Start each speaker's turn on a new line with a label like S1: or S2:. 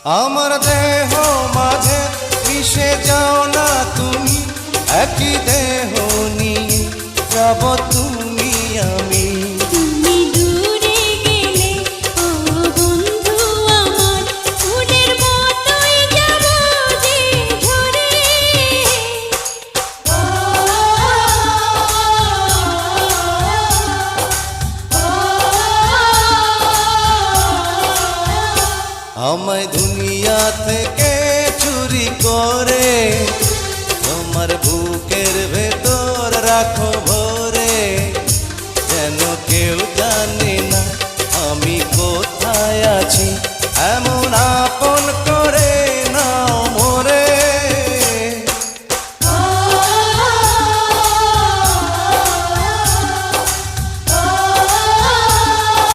S1: আমার দেহ মাঝে মিশে যাও না তুমি, একই দেহ নিয়ে যাব তুমি আমি।
S2: তুমি দূরে গেলে ও বন্ধু আমার, ফুলের মতোই যাব যে ঝরে।
S1: আমায় দুনিয়া থেকে চুরি করে